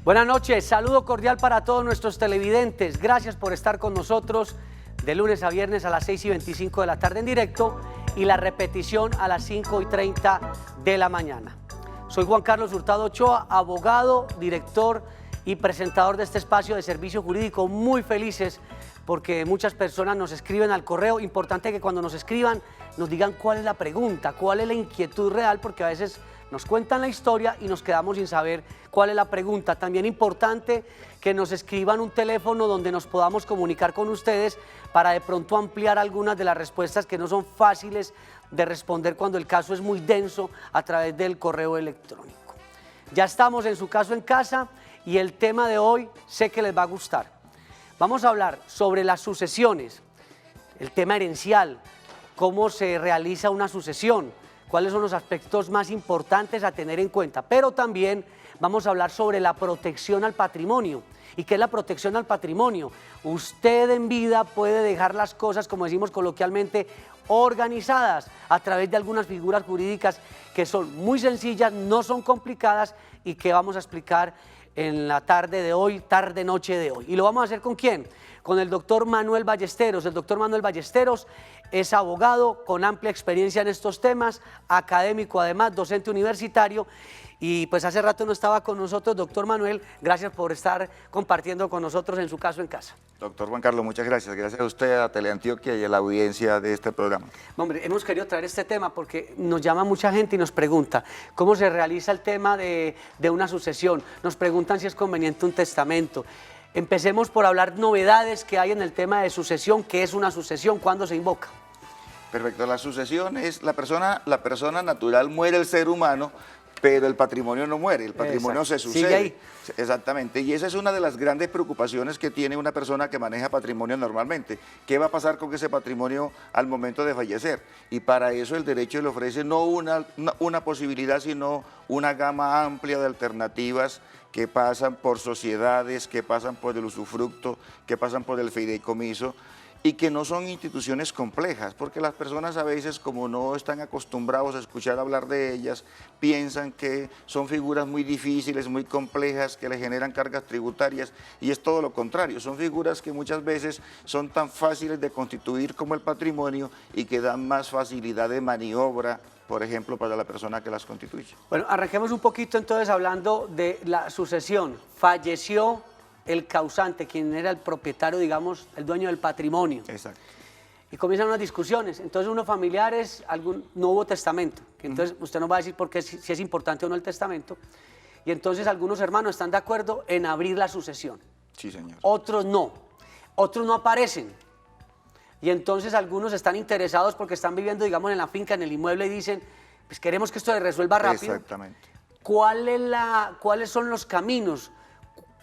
Buenas noches, saludo cordial para todos nuestros televidentes. Gracias por estar con nosotros de lunes a viernes a las 6:25 de la tarde en directo y la repetición a las 5:30 de la mañana. Soy Juan Carlos Hurtado Ochoa, abogado, director y presentador de este espacio de servicio jurídico. Muy felices porque muchas personas nos escriben al correo. Importante que cuando nos escriban nos digan cuál es la pregunta, cuál es la inquietud real, porque a veces nos cuentan la historia y nos quedamos sin saber cuál es la pregunta. También importante que nos escriban un teléfono donde nos podamos comunicar con ustedes para de pronto ampliar algunas de las respuestas que no son fáciles de responder cuando el caso es muy denso a través del correo electrónico. Ya estamos en Su Caso en Casa y el tema de hoy sé que les va a gustar. Vamos a hablar sobre las sucesiones, el tema herencial, cómo se realiza una sucesión, cuáles son los aspectos más importantes a tener en cuenta, pero también vamos a hablar sobre la protección al patrimonio. ¿Y qué es la protección al patrimonio? Usted en vida puede dejar las cosas, como decimos coloquialmente, organizadas a través de algunas figuras jurídicas que son muy sencillas, no son complicadas y que vamos a explicar en la tarde de hoy, tarde-noche de hoy. ¿Y lo vamos a hacer con quién? Con el doctor Manuel Ballesteros. El doctor Manuel Ballesteros es abogado con amplia experiencia en estos temas, académico además, docente universitario, y pues hace rato no estaba con nosotros. Doctor Manuel, gracias por estar compartiendo con nosotros en Su Caso en Casa. Doctor Juan Carlos, muchas gracias. Gracias a usted, a Teleantioquia y a la audiencia de este programa. Hombre, hemos querido traer este tema porque nos llama mucha gente y nos pregunta cómo se realiza el tema de una sucesión. Nos preguntan si es conveniente un testamento. Empecemos por hablar novedades que hay en el tema de sucesión. ¿Qué es una sucesión? ¿Cuándo se invoca? Perfecto, la sucesión es la persona natural, muere el ser humano, pero el patrimonio no muere, el patrimonio se sucede. Sigue ahí. Exactamente, y esa es una de las grandes preocupaciones que tiene una persona que maneja patrimonio normalmente. ¿Qué va a pasar con ese patrimonio al momento de fallecer? Y para eso el derecho le ofrece no una posibilidad, sino una gama amplia de alternativas que pasan por sociedades, que pasan por el usufructo, que pasan por el fideicomiso, y que no son instituciones complejas, porque las personas a veces, como no están acostumbrados a escuchar hablar de ellas, piensan que son figuras muy difíciles, muy complejas, que le generan cargas tributarias, y es todo lo contrario, son figuras que muchas veces son tan fáciles de constituir como el patrimonio y que dan más facilidad de maniobra, por ejemplo, para la persona que las constituye. Bueno, arranquemos un poquito entonces hablando de la sucesión. Falleció el causante, quien era el propietario, digamos, el dueño del patrimonio. Exacto. Y comienzan unas discusiones. Entonces, unos familiares, no hubo testamento. Entonces, usted nos va a decir por qué, si es importante o no el testamento. Y entonces, algunos hermanos están de acuerdo en abrir la sucesión. Sí, señor. Otros no. Otros no aparecen. Y entonces, algunos están interesados porque están viviendo, digamos, en la finca, en el inmueble, y dicen, pues queremos que esto se resuelva rápido. Exactamente. ¿Cuáles son los caminos?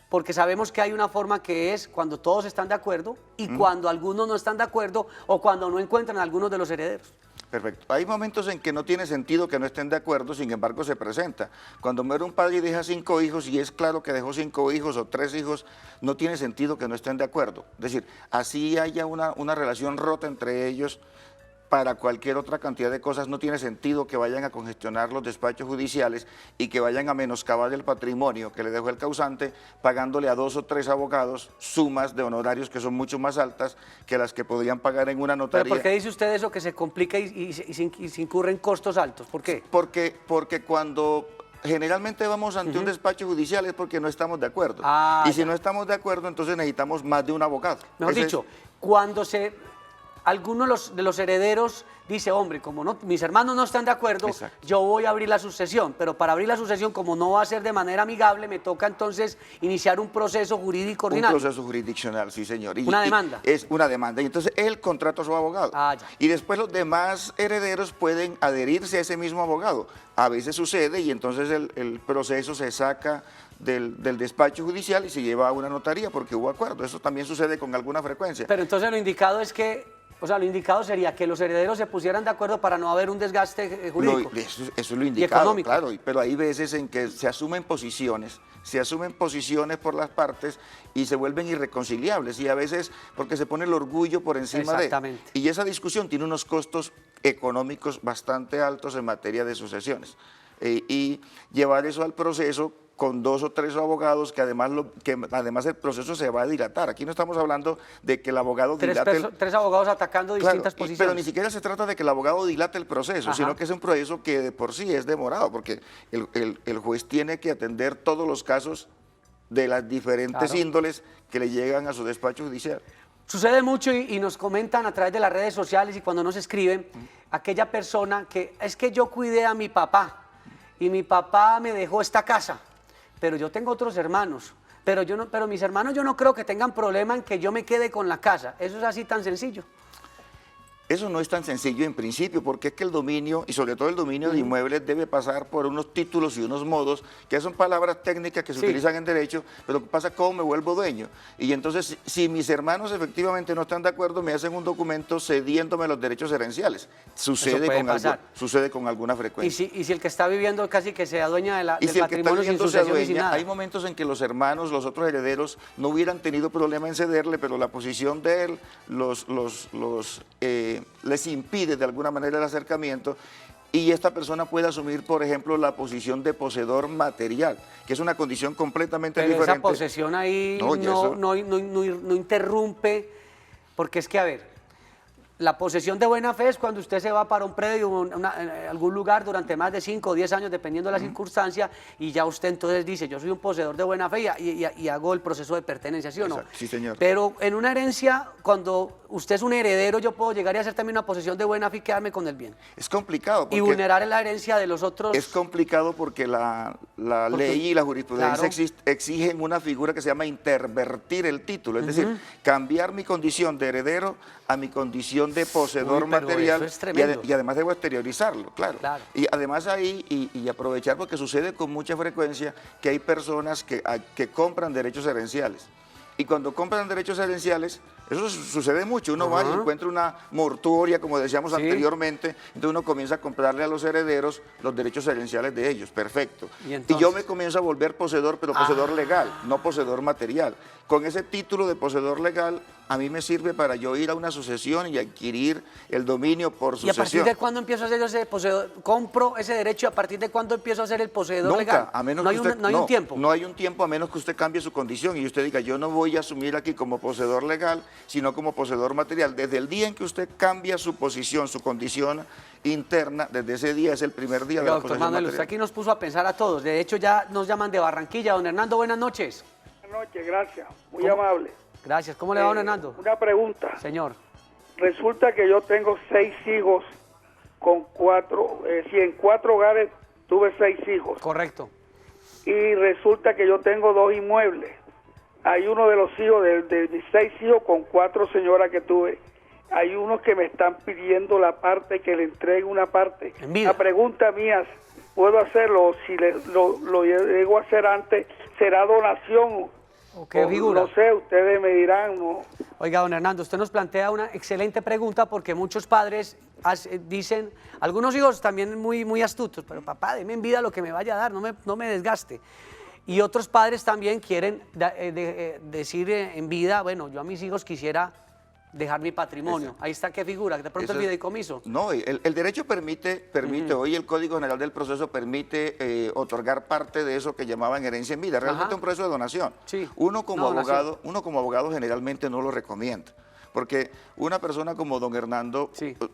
Porque sabemos que hay una forma que es cuando todos están de acuerdo y cuando algunos no están de acuerdo o cuando no encuentran a algunos de los herederos. Perfecto. Hay momentos en que no tiene sentido que no estén de acuerdo, sin embargo se presenta. Cuando muere un padre y deja 5 hijos y es claro que dejó 5 hijos o 3 hijos, no tiene sentido que no estén de acuerdo. Es decir, así haya una relación rota entre ellos, para cualquier otra cantidad de cosas no tiene sentido que vayan a congestionar los despachos judiciales y que vayan a menoscabar el patrimonio que le dejó el causante pagándole a 2 o 3 abogados sumas de honorarios que son mucho más altas que las que podrían pagar en una notaría. ¿Pero por qué dice usted eso, que se complica y se incurren costos altos? ¿Por qué? Porque cuando generalmente vamos ante un despacho judicial es porque no estamos de acuerdo. Y si no estamos de acuerdo, entonces necesitamos más de un abogado. Mejor dicho, cuando algunos de los herederos dice, hombre, como no, mis hermanos no están de acuerdo, exacto, yo voy a abrir la sucesión, pero para abrir la sucesión, como no va a ser de manera amigable, me toca entonces iniciar un proceso jurídico ordinario. Un proceso jurisdiccional, sí, señor. Una demanda. Es una demanda, y entonces él contrata a su abogado. Ya. Y después los demás herederos pueden adherirse a ese mismo abogado. A veces sucede y entonces el proceso se saca del despacho judicial y se lleva a una notaría porque hubo acuerdo. Eso también sucede con alguna frecuencia. Pero entonces lo indicado es que, lo indicado sería que los herederos se pusieran de acuerdo para no haber un desgaste jurídico. Eso es lo indicado, económico. claro, pero hay veces en que se asumen posiciones por las partes y se vuelven irreconciliables, y a veces porque se pone el orgullo por encima de. Y esa discusión tiene unos costos económicos bastante altos en materia de sucesiones. Y llevar eso al proceso con 2 o 3 abogados que además el proceso se va a dilatar. Aquí no estamos hablando de que el abogado dilate... Tres abogados atacando distintas posiciones. Pero ni siquiera se trata de que el abogado dilate el proceso, sino que es un proceso que de por sí es demorado, porque el juez tiene que atender todos los casos de las diferentes índoles que le llegan a su despacho judicial. Sucede mucho y nos comentan a través de las redes sociales y cuando nos escriben, aquella persona que es que yo cuidé a mi papá y mi papá me dejó esta casa, pero yo tengo otros hermanos, pero mis hermanos yo no creo que tengan problema en que yo me quede con la casa. Eso es así tan sencillo. Eso no es tan sencillo en principio, porque es que el dominio, y sobre todo el dominio de inmuebles, debe pasar por unos títulos y unos modos, que son palabras técnicas que se utilizan en derecho, pero pasa cómo me vuelvo dueño. Y entonces, si mis hermanos efectivamente no están de acuerdo, me hacen un documento cediéndome los derechos herenciales. Sucede con alguna frecuencia. Y si el que está viviendo casi que se adueña del patrimonio sin sucesión y sin nada. Hay momentos en que los hermanos, los otros herederos, no hubieran tenido problema en cederle, pero la posición de él les impide de alguna manera el acercamiento y esta persona puede asumir, por ejemplo, la posición de poseedor material, que es una condición completamente diferente. Esa posesión ahí no interrumpe, porque es que, a ver, la posesión de buena fe es cuando usted se va para un predio, algún lugar durante más de 5 o 10 años, dependiendo de la circunstancia, y ya usted entonces dice, yo soy un poseedor de buena fe y hago el proceso de pertenencia, ¿sí o no? Sí, señor. Pero en una herencia, cuando usted es un heredero, yo puedo llegar y hacer también una posesión de buena fe y quedarme con el bien. Es complicado. Y vulnerar la herencia de los otros. Es complicado porque la ley y la jurisprudencia exigen una figura que se llama intervertir el título, es decir, cambiar mi condición de heredero a mi condición de poseedor material y además debo exteriorizarlo, claro. Y además ahí, y aprovechar porque sucede con mucha frecuencia que hay personas que compran derechos herenciales. Y cuando compran derechos herenciales, eso sucede mucho, uno va y encuentra una mortuoria, como decíamos anteriormente, entonces uno comienza a comprarle a los herederos los derechos herenciales de ellos, perfecto. Y yo me comienzo a volver poseedor, pero poseedor legal, no poseedor material. Con ese título de poseedor legal, a mí me sirve para yo ir a una sucesión y adquirir el dominio por sucesión. ¿Y a partir de cuándo empiezo a ser ese poseedor? ¿Compro ese derecho y a partir de cuándo empiezo a ser el poseedor legal? A menos no que hay un tiempo. No hay un tiempo a menos que usted cambie su condición y usted diga, yo no voy a asumir aquí como poseedor legal, sino como poseedor material. Desde el día en que usted cambia su posición, su condición interna, desde ese día es el primer día de la posesión material. Usted aquí nos puso a pensar a todos. De hecho, ya nos llaman de Barranquilla. Don Hernando, buenas noches. Buenas noches, gracias. Muy amable. Gracias. ¿Cómo le va, don Hernando? Una pregunta. Señor. Resulta que yo tengo 6 hijos con 4, en 4 hogares tuve 6 hijos. Correcto. Y resulta que yo tengo 2 inmuebles. Hay uno de los hijos, de mis 6 hijos con 4 señoras que tuve. Hay unos que me están pidiendo la parte, que le entregue una parte. La pregunta mía, ¿puedo hacerlo? Si lo llego a hacer antes, ¿será donación? ¿Qué figura? No sé, ustedes me dirán. ¿No? Oiga, don Hernando, usted nos plantea una excelente pregunta porque muchos padres dicen, algunos hijos también muy astutos, pero papá, deme en vida lo que me vaya a dar, no me desgaste. Y otros padres también quieren decir en vida, bueno, yo a mis hijos quisiera dejar mi patrimonio. Ahí está, ¿qué figura? De pronto el fideicomiso. No, el derecho permite hoy el Código General del Proceso permite otorgar parte de eso que llamaban herencia en vida. Realmente es un proceso de donación. Sí. Uno como abogado generalmente no lo recomienda. Porque una persona como don Hernando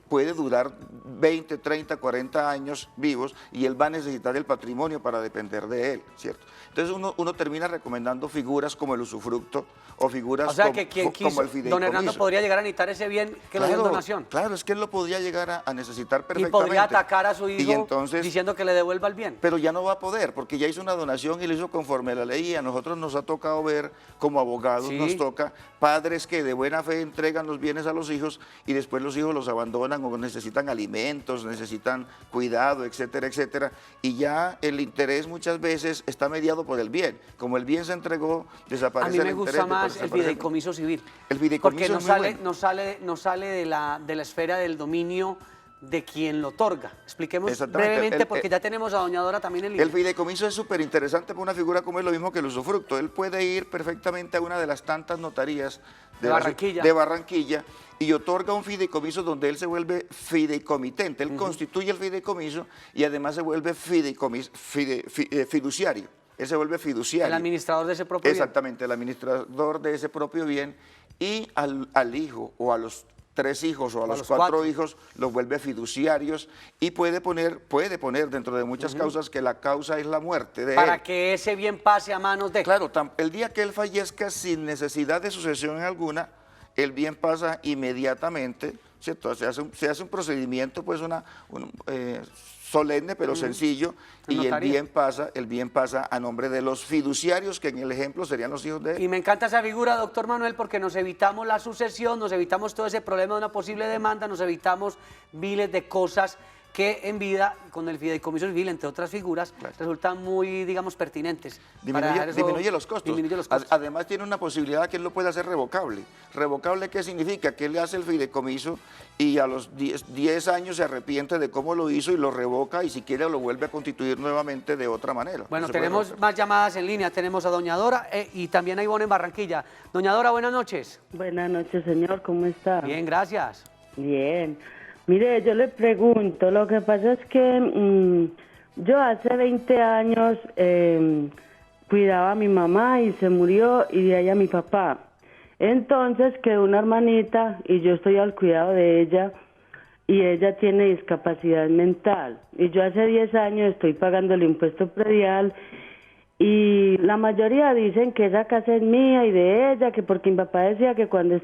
puede durar 20, 30, 40 años vivos y él va a necesitar el patrimonio para depender de él, ¿cierto? Entonces uno termina recomendando figuras como el usufructo o figuras como el fideicomiso. Don Hernando podría llegar a necesitar ese bien que lo dio en donación. Claro, es que él lo podría llegar a necesitar perfectamente. Y podría atacar a su hijo diciendo que le devuelva el bien. Pero ya no va a poder, porque ya hizo una donación y lo hizo conforme a la ley y a nosotros nos ha tocado ver, como abogados nos toca, padres que de buena fe entregan los bienes a los hijos y después los hijos los abandonan o necesitan alimentos, necesitan cuidado, etcétera, etcétera. Y ya el interés muchas veces está mediado por el bien. Como el bien se entregó, desaparece el interés. A mí me gusta más el fideicomiso civil. El fideicomiso porque no sale de la esfera del dominio de quien lo otorga. Expliquemos brevemente, porque ya tenemos a doña Dora también en línea. El fideicomiso es súper interesante para una figura como es lo mismo que el usufructo. Él puede ir perfectamente a una de las tantas notarías de Barranquilla y otorga un fideicomiso donde él se vuelve fideicomitente. Él constituye el fideicomiso y además se vuelve fiduciario. él se vuelve fiduciario. El administrador de ese propio bien. Exactamente, el administrador de ese propio bien, y al hijo o a los 3 hijos o a los 4 hijos los vuelve fiduciarios, y puede poner dentro de muchas causas que la causa es la muerte de él. Para que ese bien pase a manos de... Claro, el día que él fallezca sin necesidad de sucesión alguna, el bien pasa inmediatamente, ¿cierto? Se hace un procedimiento pues solemne pero sencillo, y el bien pasa a nombre de los fiduciarios, que en el ejemplo serían los hijos de él. Y me encanta esa figura, doctor Manuel, porque nos evitamos la sucesión, nos evitamos todo ese problema de una posible demanda, nos evitamos miles de cosas que en vida, con el fideicomiso civil, entre otras figuras, resultan muy, digamos, pertinentes. Disminuye los costos. Además tiene una posibilidad que él lo puede hacer revocable. ¿Revocable qué significa? Que él le hace el fideicomiso y a los 10 años se arrepiente de cómo lo hizo y lo revoca, y si quiere lo vuelve a constituir nuevamente de otra manera. Bueno, tenemos más llamadas en línea. Tenemos a doña Dora y también a Ivonne en Barranquilla. Doña Dora, buenas noches. Buenas noches, señor. ¿Cómo está? Bien, gracias. Bien. Mire, yo le pregunto, lo que pasa es que yo hace 20 años cuidaba a mi mamá y se murió, y de ahí a mi papá. Entonces quedó una hermanita y yo estoy al cuidado de ella, y ella tiene discapacidad mental. Y yo hace 10 años estoy pagando el impuesto predial, y la mayoría dicen que esa casa es mía y de ella, que porque mi papá decía que cuando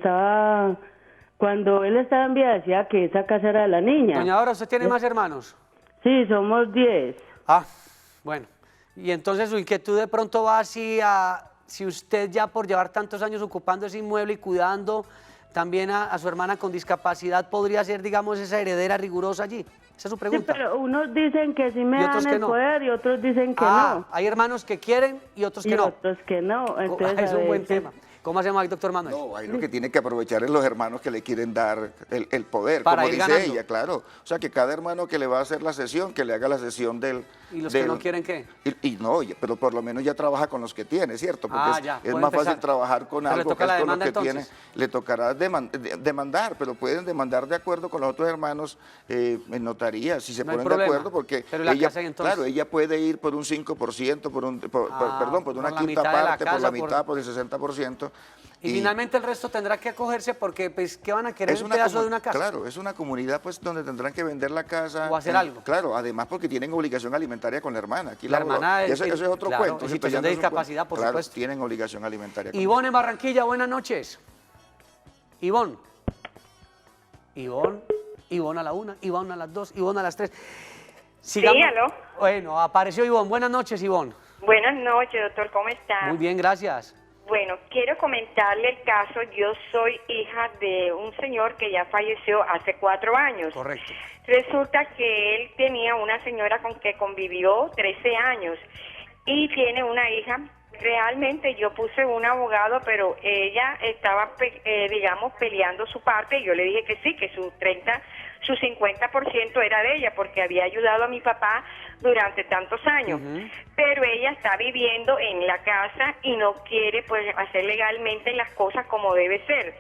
él estaba en vida decía que esa casa era de la niña. Doña Dora, ¿usted tiene más hermanos? Sí, somos 10. Ah, bueno. Y entonces su inquietud de pronto va así a, si usted ya por llevar tantos años ocupando ese inmueble y cuidando también a su hermana con discapacidad, podría ser, digamos, esa heredera rigurosa allí. Esa es su pregunta. Sí, pero unos dicen que sí me dan el poder y otros dicen que no. Hay hermanos que quieren y otros que no. Y otros que no. Entonces, es un buen tema. ¿Cómo hacemos ahí, doctor Manuel? No, ahí lo que tiene que aprovechar es los hermanos que le quieren dar el poder, para como dice ganando. ella, claro. O sea, que cada hermano que le va a hacer la sesión, que le haga la sesión del... ¿Y los que no quieren qué? Pero por lo menos ya trabaja con los que tiene, ¿cierto? Porque es más fácil trabajar con algo que es con lo que tiene. Le tocará demandar, pero pueden demandar de acuerdo con los otros hermanos en notaría, si se ponen de acuerdo, porque ella puede ir por un 5%, por una quinta parte, por la mitad, por el 60%. Y finalmente el resto tendrá que acogerse porque, pues, ¿qué van a querer? Un pedazo de una casa. Claro, es una comunidad pues donde tendrán que vender la casa. O hacer algo. Claro, además porque tienen obligación alimentaria con la hermana. Aquí la hermana eso es otro cuento. En situación de discapacidad, por supuesto. Tienen obligación alimentaria. Ivonne en Barranquilla, buenas noches. Ivonne a la 1, Ivonne a las 2, Ivonne a las 3. Sigamos. Sí, aló. Bueno, apareció Ivonne. Buenas noches, Ivonne. Buenas noches, doctor. ¿Cómo está? Muy bien, gracias. Bueno, quiero comentarle el caso. Yo soy hija de un señor que ya falleció hace 4 años. Correcto. Resulta que él tenía una señora con que convivió 13 años y tiene una hija. Realmente yo puse un abogado, pero ella estaba, digamos, peleando su parte, y yo le dije que sí, que su 50% era de ella, porque había ayudado a mi papá durante tantos años. Pero ella está viviendo en la casa y no quiere, pues, hacer legalmente las cosas como debe ser.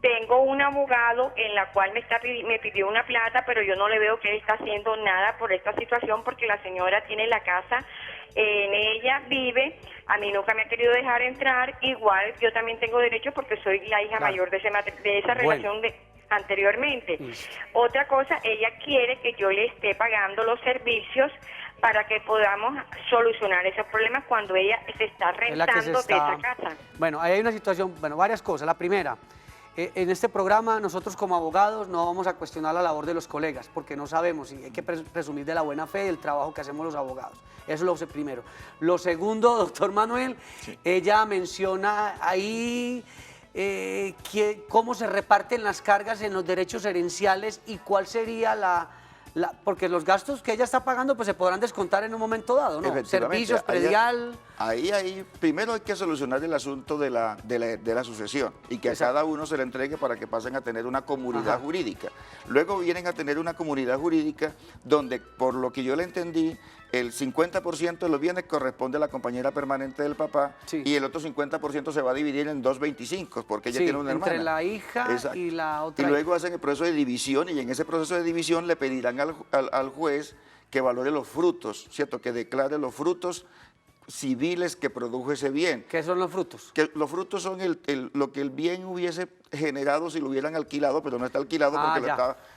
Tengo un abogado en la cual me pidió una plata, pero yo no le veo que él está haciendo nada por esta situación, porque la señora tiene la casa, en ella vive, a mí nunca me ha querido dejar entrar. Igual yo también tengo derecho porque soy la hija mayor de esa relación anteriormente. Otra cosa, ella quiere que yo le esté pagando los servicios para que podamos solucionar esos problemas cuando ella se está rentando de esa casa. Bueno, ahí hay una situación, varias cosas. La primera, en este programa nosotros como abogados no vamos a cuestionar la labor de los colegas, porque no sabemos, y hay que presumir de la buena fe del trabajo que hacemos los abogados. Eso es lo primero. Lo segundo, doctor Manuel, ella menciona ahí cómo se reparten las cargas en los derechos herenciales y cuál sería porque los gastos que ella está pagando pues se podrán descontar en un momento dado, ¿no? Servicios, predial. Ahí primero hay que solucionar el asunto de la sucesión y que a cada uno se le entregue para que pasen a tener una comunidad jurídica. Luego vienen a tener una comunidad jurídica donde, por lo que yo le entendí, el 50% de los bienes corresponde a la compañera permanente del papá y el otro 50% se va a dividir en 2/25 porque ella tiene una hermana. Entre la hija y la otra. Y luego hacen el proceso de división, y en ese proceso de división le pedirán al juez que valore los frutos, ¿cierto? Que declare los frutos civiles que produjo ese bien. ¿Qué son los frutos? Que los frutos son lo que el bien hubiese generado si lo hubieran alquilado, pero no está alquilado porque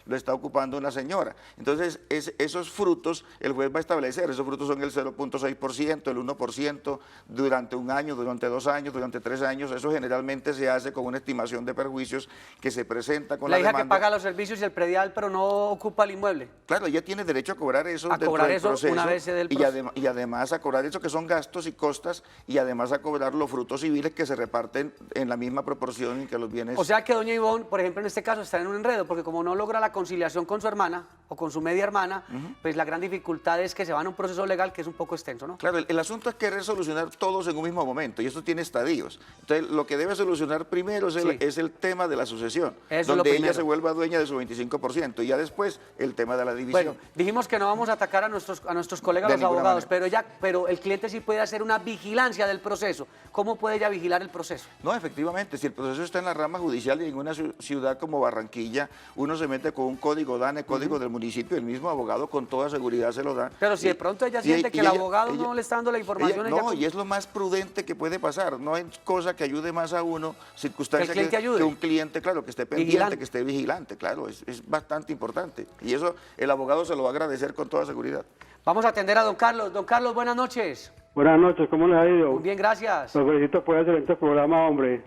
lo está ocupando una señora. Entonces, esos frutos, el juez va a establecer, esos frutos son el 0.6%, el 1% durante un año, durante 2 años, durante 3 años. Eso generalmente se hace con una estimación de perjuicios que se presenta con la hija demanda. que paga los servicios y el predial, pero no ocupa el inmueble. Claro, ella tiene derecho a cobrar eso a dentro cobrar del eso proceso, una vez se dé el proceso. y además a cobrar eso que son gastos y costas, y además a cobrar los frutos civiles que se reparten en la misma proporción en que los bienes. O sea que doña Ivonne, por ejemplo, en este caso está en un enredo, porque como no logra la conciliación con su hermana o con su media hermana, pues la gran dificultad es que se van a un proceso legal que es un poco extenso, ¿no? Claro, el asunto es querer solucionar todos en un mismo momento, y esto tiene estadios. Entonces, lo que debe solucionar primero es el tema de la sucesión, donde ella se vuelva dueña de su 25%, y ya después el tema de la división. Bueno, dijimos que no vamos a atacar a nuestros colegas los abogados, pero el cliente sí puede hacer una vigilancia del proceso. ¿Cómo puede ella vigilar el proceso? No, efectivamente, si el proceso está en la rama judicial y en una ciudad como Barranquilla, uno se mete con un código DANE, código del municipio, el mismo abogado con toda seguridad se lo da. Pero si de pronto ella siente que el abogado no le está dando la información... y es lo más prudente que puede pasar, no es cosa que ayude más a uno, circunstancia que un cliente, claro, que esté pendiente, que esté vigilante, claro, es bastante importante. Y eso el abogado se lo va a agradecer con toda seguridad. Vamos a atender a don Carlos. Don Carlos, buenas noches. Buenas noches, ¿cómo le ha ido? Muy bien, gracias. Los felicito por el excelente programa, hombre.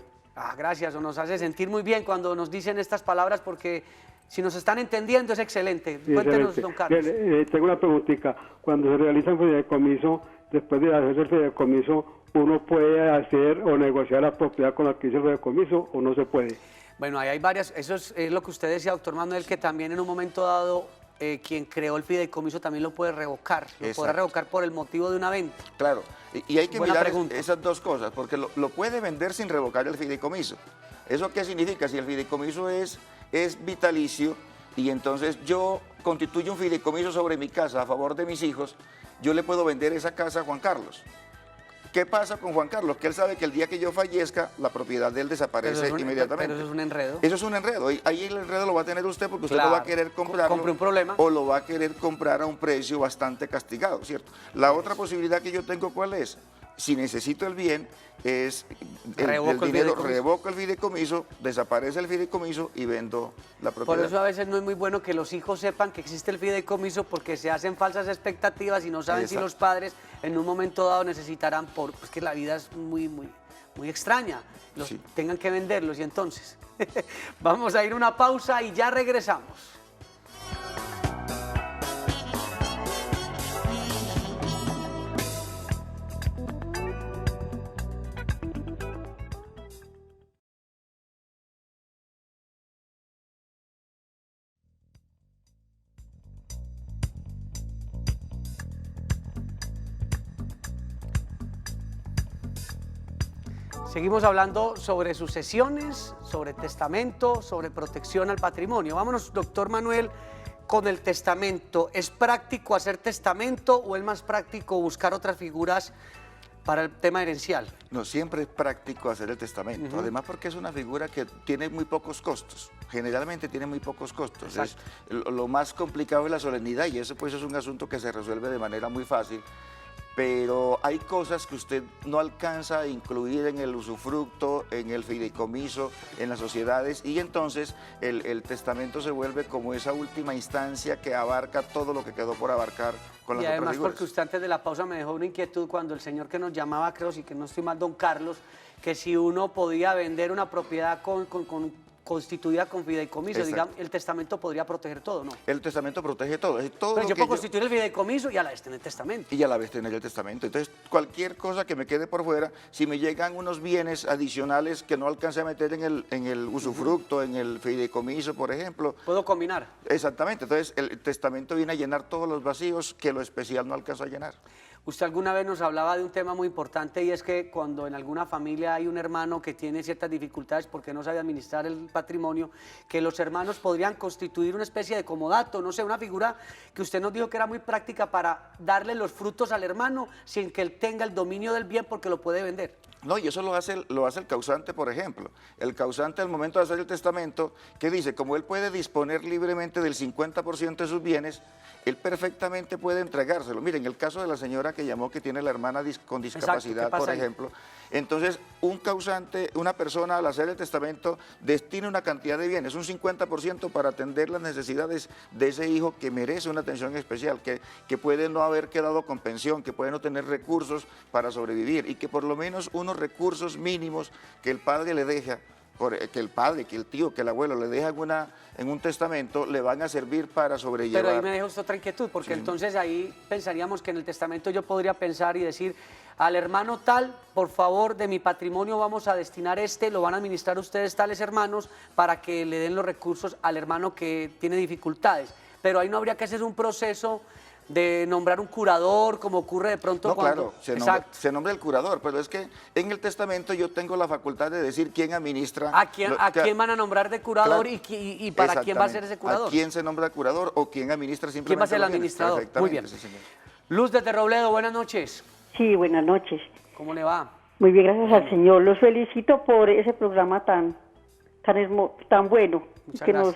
Gracias, nos hace sentir muy bien cuando nos dicen estas palabras, porque si nos están entendiendo es excelente. Sí, cuéntenos, excelente. don Carlos. Tengo una preguntita. Cuando se realiza un fideicomiso, después de hacerse el fideicomiso, ¿uno puede hacer o negociar la propiedad con la que hizo el fideicomiso o no se puede? Bueno, ahí hay varias, eso es lo que usted decía, doctor Manuel, que también en un momento dado quien creó el fideicomiso también lo puede revocar, lo puede revocar por el motivo de una venta. Claro, y hay que mirar esas dos cosas, porque lo puede vender sin revocar el fideicomiso. ¿Eso qué significa? Si el fideicomiso es vitalicio y entonces yo constituyo un fideicomiso sobre mi casa a favor de mis hijos, yo le puedo vender esa casa a Juan Carlos. ¿Qué pasa con Juan Carlos? Que él sabe que el día que yo fallezca, la propiedad de él desaparece inmediatamente. Pero eso es un enredo. Eso es un enredo. Ahí el enredo lo va a tener usted porque usted lo va a querer comprar. Compre un problema. O lo va a querer comprar a un precio bastante castigado, ¿cierto? La otra posibilidad que yo tengo, ¿cuál es? Si necesito el bien, es el dinero, revoco el fideicomiso, desaparece el fideicomiso y vendo la propiedad. Por eso a veces no es muy bueno que los hijos sepan que existe el fideicomiso, porque se hacen falsas expectativas y no saben si los padres en un momento dado necesitarán, pues que la vida es muy extraña, tengan que venderlos, y entonces vamos a ir a una pausa y ya regresamos. Seguimos hablando sobre sucesiones, sobre testamento, sobre protección al patrimonio. Vámonos, doctor Manuel, con el testamento. ¿Es práctico hacer testamento o es más práctico buscar otras figuras para el tema herencial? No, siempre es práctico hacer el testamento, además porque es una figura que tiene muy pocos costos, generalmente tiene muy pocos costos. Lo más complicado es la solemnidad, y eso pues es un asunto que se resuelve de manera muy fácil. Pero hay cosas que usted no alcanza a incluir en el usufructo, en el fideicomiso, en las sociedades, y entonces el testamento se vuelve como esa última instancia que abarca todo lo que quedó por abarcar con las otras figuras. Y además porque usted antes de la pausa me dejó una inquietud cuando el señor que nos llamaba, creo, si que no estoy mal, don Carlos, que si uno podía vender una propiedad constituida con fideicomiso, digamos, el testamento podría proteger todo, ¿no? El testamento protege todo. Pero yo puedo constituir el fideicomiso y a la vez tener el testamento. Y a la vez tener el testamento. Entonces, cualquier cosa que me quede por fuera, si me llegan unos bienes adicionales que no alcancé a meter en el usufructo, en el fideicomiso, por ejemplo. ¿Puedo combinar? Exactamente. Entonces, el testamento viene a llenar todos los vacíos que lo especial no alcanzó a llenar. Usted alguna vez nos hablaba de un tema muy importante, y es que cuando en alguna familia hay un hermano que tiene ciertas dificultades porque no sabe administrar el patrimonio, que los hermanos podrían constituir una especie de comodato, no sé, una figura que usted nos dijo que era muy práctica para darle los frutos al hermano sin que él tenga el dominio del bien porque lo puede vender. No, y eso lo hace el causante, por ejemplo. El causante al momento de hacer el testamento, que dice, como él puede disponer libremente del 50% de sus bienes, él perfectamente puede entregárselo. Miren, el caso de la señora que llamó que tiene la hermana con discapacidad, por ejemplo. Entonces, un causante, una persona al hacer el testamento destina una cantidad de bienes, un 50% para atender las necesidades de ese hijo que merece una atención especial, que puede no haber quedado con pensión, que puede no tener recursos para sobrevivir y que por lo menos unos recursos mínimos que el padre le deja, que el padre, que el tío, que el abuelo le deja en un testamento, le van a servir para sobrellevar. Pero ahí me deja usted otra inquietud, porque entonces ahí pensaríamos que en el testamento yo podría pensar y decir, al hermano tal, por favor, de mi patrimonio vamos a destinar lo van a administrar ustedes tales hermanos para que le den los recursos al hermano que tiene dificultades. Pero ahí no habría que hacer un proceso de nombrar un curador, como ocurre de pronto cuando... Claro, se nombra el curador, pero es que en el testamento yo tengo la facultad de decir quién administra... ¿A quién van a nombrar de curador? Claro, y para quién va a ser ese curador? ¿A quién se nombra curador o quién administra simplemente? ¿Quién va a ser el administrador? Muy bien. Sí, Luz desde Robledo, buenas noches. Sí, buenas noches. ¿Cómo le va? Muy bien, gracias al Señor. Los felicito por ese programa tan bueno, que nos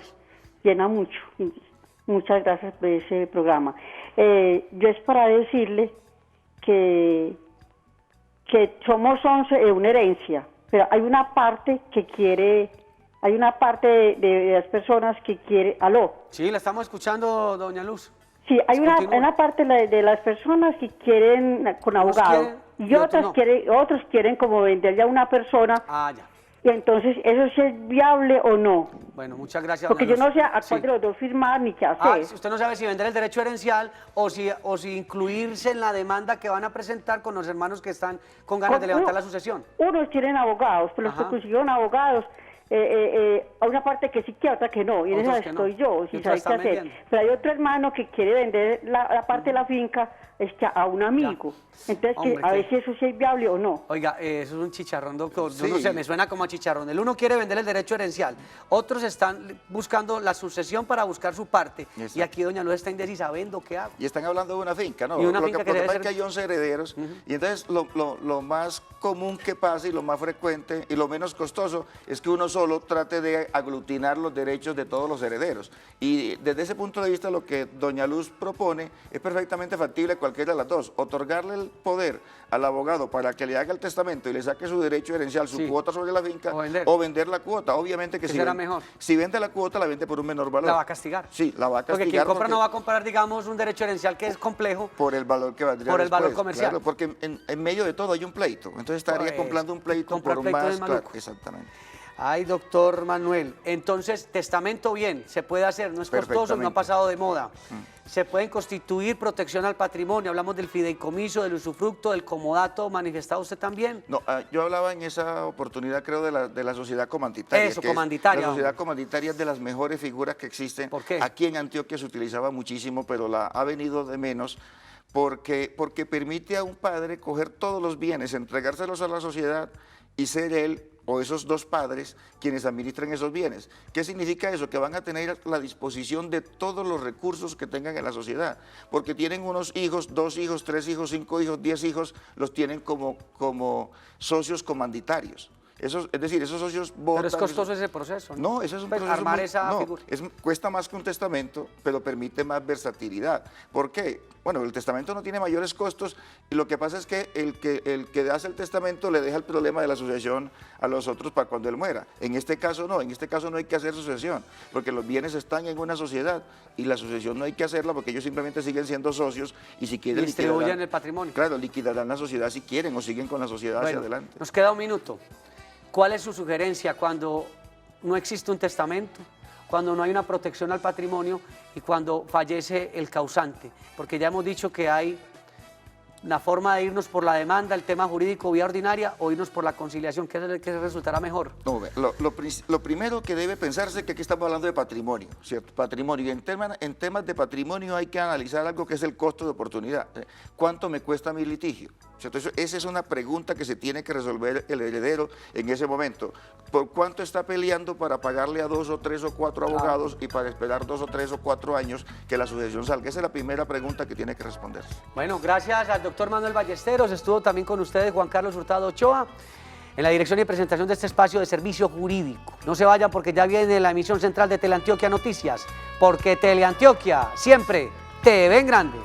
llena mucho. Muchas gracias por ese programa. Yo es para decirle que somos 11 de una herencia, pero hay una parte que quiere, hay una parte de las personas que quiere... ¿Aló? Sí, la estamos escuchando, doña Luz. Sí, hay una parte de las personas que quieren con abogado y otros quieren como venderle a una persona. Ah, ya. Y entonces, ¿eso sí es viable o no? Bueno, muchas gracias. Porque yo no sé a cuál de los dos firmar ni qué hacer. Usted no sabe si vender el derecho herencial o si incluirse en la demanda que van a presentar con los hermanos que están con ganas de levantar la sucesión. Unos quieren abogados, pero los que consiguieron abogados, a una parte que sí quiere, otra que no, y en esa estoy yo, si sabes qué hacer. Pero hay otro hermano que quiere vender la parte de la finca a un amigo. Ya. Entonces, a ver si eso sí es viable o no. Oiga, eso es un chicharrón, doctor. Sí. No sé, me suena como a chicharrón. El uno quiere vender el derecho herencial, otros están buscando la sucesión para buscar su parte. Exacto. Y aquí doña Luz está indecisa, ¿vendo qué hago? Y están hablando de una finca, ¿no? Y una finca que pasa es que hay 11 herederos, y entonces lo más común que pasa y lo más frecuente y lo menos costoso es que uno solo trate de aglutinar los derechos de todos los herederos. Y desde ese punto de vista lo que doña Luz propone es perfectamente factible cualquiera de las dos. Otorgarle el poder al abogado para que le haga el testamento y le saque su derecho herencial, su cuota sobre la finca, o vender la cuota. Obviamente que será mejor. Si vende la cuota, la vende por un menor valor. La va a castigar. Sí, la va a castigar. Porque quien compra no va a comprar, digamos, un derecho herencial que es complejo. Por el valor que valdría por el valor comercial. Claro, porque en medio de todo hay un pleito. Entonces estaría comprando un pleito por un más... Claro, exactamente. Ay, doctor Manuel, entonces, testamento bien, se puede hacer, no es costoso, no ha pasado de moda. Se pueden constituir protección al patrimonio, hablamos del fideicomiso, del usufructo, del comodato, ¿manifestado usted también? No, yo hablaba en esa oportunidad, creo, de la sociedad comanditaria. Eso, comanditaria. La sociedad comanditaria es de las mejores figuras que existen. ¿Por qué? Aquí en Antioquia se utilizaba muchísimo, pero la ha venido de menos. Porque permite a un padre coger todos los bienes, entregárselos a la sociedad y ser él o esos dos padres quienes administran esos bienes. ¿Qué significa eso? Que van a tener la disposición de todos los recursos que tengan en la sociedad, porque tienen unos hijos, 2 hijos, 3 hijos, 5 hijos, 10 hijos, los tienen como socios comanditarios. Es decir, esos socios votan... Pero es costoso ese proceso, ¿no? No, ese es un proceso armar esa figura. Cuesta más que un testamento, pero permite más versatilidad. ¿Por qué? Bueno, el testamento no tiene mayores costos y lo que pasa es que el que hace el testamento le deja el problema de la sucesión a los otros para cuando él muera. En este caso no hay que hacer sucesión, porque los bienes están en una sociedad y la sucesión no hay que hacerla porque ellos simplemente siguen siendo socios y si quieren... Distribuyen el patrimonio. Claro, liquidarán la sociedad si quieren o siguen con la sociedad hacia adelante. Nos queda un minuto. ¿Cuál es su sugerencia cuando no existe un testamento, cuando no hay una protección al patrimonio y cuando fallece el causante? Porque ya hemos dicho que hay la forma de irnos por la demanda, el tema jurídico, vía ordinaria, o irnos por la conciliación. ¿Qué resultará mejor? No, lo primero que debe pensarse es que aquí estamos hablando de patrimonio, ¿cierto? Patrimonio. Y en temas de patrimonio hay que analizar algo que es el costo de oportunidad. ¿Cuánto me cuesta mi litigio? Entonces, esa es una pregunta que se tiene que resolver el heredero en ese momento. ¿Por cuánto está peleando para pagarle a 2 o 3 o 4 abogados y para esperar 2 o 3 o 4 años que la sucesión salga? Esa es la primera pregunta que tiene que responder. Bueno, gracias al doctor Manuel Ballesteros. Estuvo también con ustedes Juan Carlos Hurtado Ochoa en la dirección y presentación de este espacio de servicio jurídico. No se vayan porque ya viene la emisión central de Teleantioquia Noticias, porque Teleantioquia siempre te ven grande.